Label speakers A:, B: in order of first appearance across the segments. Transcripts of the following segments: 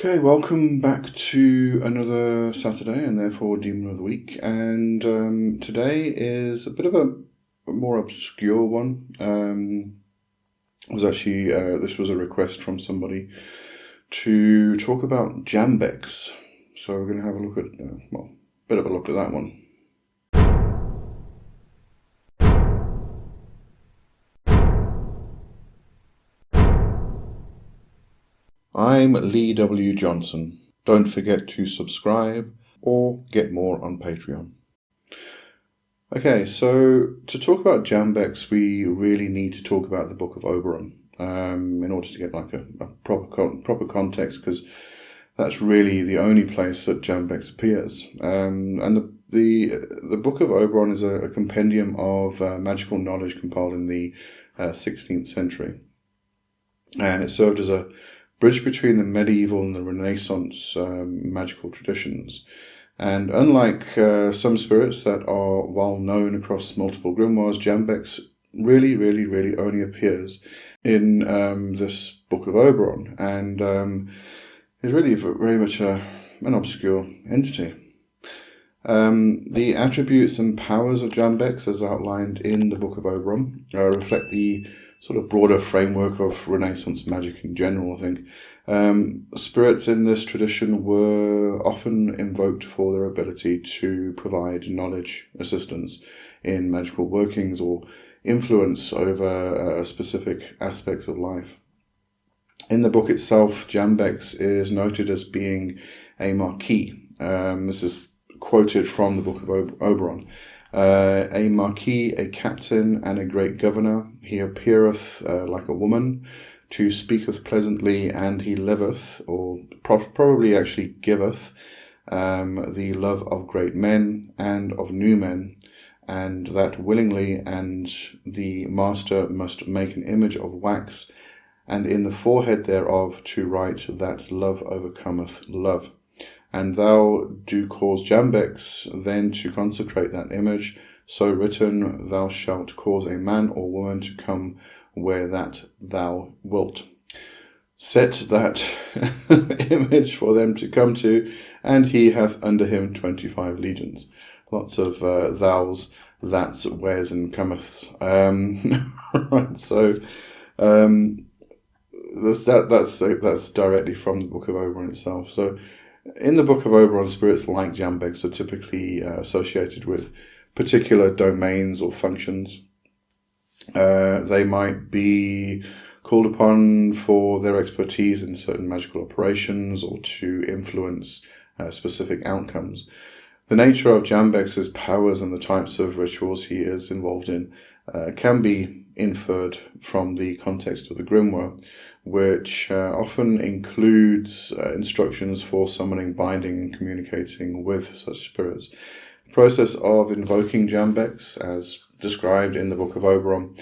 A: Okay, welcome back to another Saturday and therefore Demon of the Week. And today is a bit of a more obscure one. This was a request from somebody to talk about Jambex. So we're going to have a look at, a bit of a look at that one. I'm Lee W. Johnson. Don't forget to subscribe or get more on Patreon. Okay, so to talk about Jambex, we really need to talk about the Book of Oberon in order to get like a proper context, because that's really the only place that Jambex appears. And the Book of Oberon is a compendium of magical knowledge compiled in the 16th century, and it served as a bridge between the medieval and the Renaissance magical traditions. And unlike some spirits that are well known across multiple grimoires, Jambex really only appears in this Book of Oberon, and is really very much an obscure entity. The attributes and powers of Jambex, as outlined in the Book of Oberon, reflect the sort of broader framework of Renaissance magic in general, I think. Spirits in this tradition were often invoked for their ability to provide knowledge, assistance in magical workings, or influence over specific aspects of life. In the book itself, Jambex is noted as being a marquis. This is quoted from the Book of Oberon. A marquis, a captain, and a great governor. He appeareth like a woman, to speaketh pleasantly, and he liveth, or probably actually giveth, the love of great men and of new men, and that willingly, and the master must make an image of wax, and in the forehead thereof to write that love overcometh love. And thou do cause Jambex then to consecrate that image, so written, thou shalt cause a man or woman to come where that thou wilt. Set that image for them to come to, and he hath under him 25 legions. Lots of thous, that's, wheres, and cometh. Right, so that's directly from the Book of Oberon itself. So in the Book of Oberon, spirits like Jambex are typically associated with particular domains or functions. They might be called upon for their expertise in certain magical operations or to influence specific outcomes. The nature of Jambex's powers and the types of rituals he is involved in can be inferred from the context of the grimoire, which often includes instructions for summoning, binding, and communicating with such spirits. The process of invoking Jambex, as described in the Book of Oberon,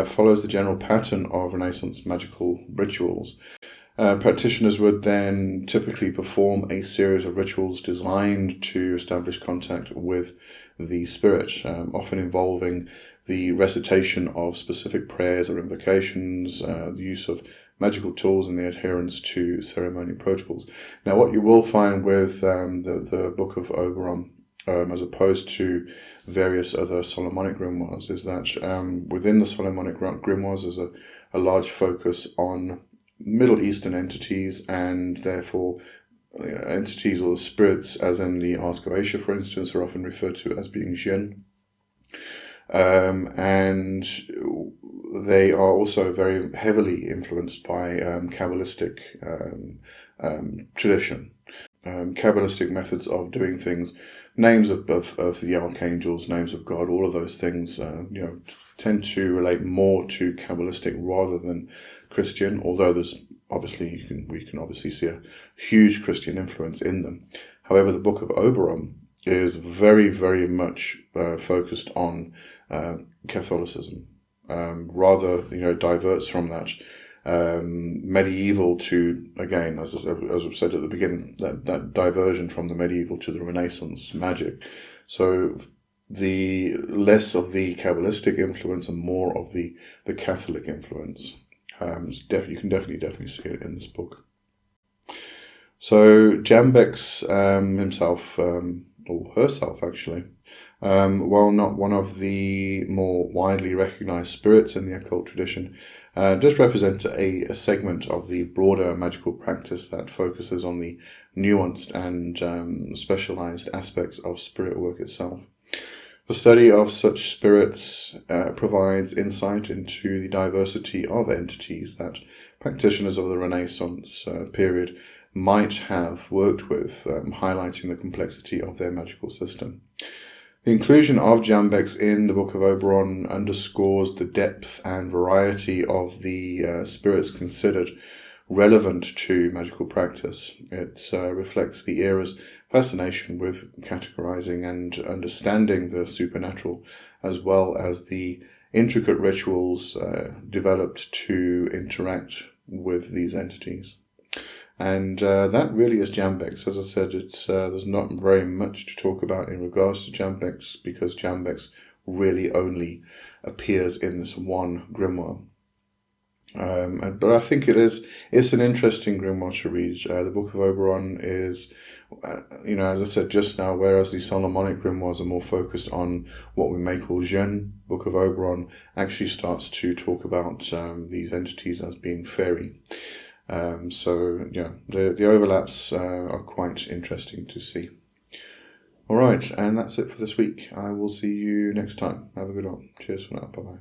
A: follows the general pattern of Renaissance magical rituals. Practitioners would then typically perform a series of rituals designed to establish contact with the spirit, often involving the recitation of specific prayers or invocations, the use of magical tools, and the adherence to ceremonial protocols. Now, what you will find with the Book of Oberon, as opposed to various other Solomonic grimoires, is that within the Solomonic grimoires there's a large focus on Middle Eastern entities, and therefore entities or the spirits, as in the Ask of Asia, for instance, are often referred to as being jinn. And they are also very heavily influenced by Kabbalistic tradition, Kabbalistic methods of doing things, names of the archangels, names of God, all of those things tend to relate more to Kabbalistic rather than Christian, although there's obviously we can obviously see a huge Christian influence in them. However, the Book of Oberon is very much focused on Catholicism, rather diverts from that medieval to, again, as I've said at the beginning, that diversion from the medieval to the Renaissance magic. So the less of the Kabbalistic influence and more of the Catholic influence. You can definitely see it in this book. So Jambex himself, or herself actually, while not one of the more widely recognized spirits in the occult tradition, does represent a segment of the broader magical practice that focuses on the nuanced and specialized aspects of spirit work itself. The study of such spirits provides insight into the diversity of entities that practitioners of the Renaissance period might have worked with, highlighting the complexity of their magical system. The inclusion of Jambex in the Book of Oberon underscores the depth and variety of the spirits considered relevant to magical practice. It reflects the era's fascination with categorizing and understanding the supernatural, as well as the intricate rituals developed to interact with these entities. And that really is Jambex. As I said, there's not very much to talk about in regards to Jambex, because Jambex really only appears in this one grimoire. But I think it's an interesting grimoire to read. The Book of Oberon is, as I said just now, whereas the Solomonic grimoires are more focused on what we may call Jinn, Book of Oberon actually starts to talk about these entities as being fairy. So yeah, the overlaps are quite interesting to see. All right, and that's it for this week. I will see you next time. Have a good one. Cheers for now. Bye bye.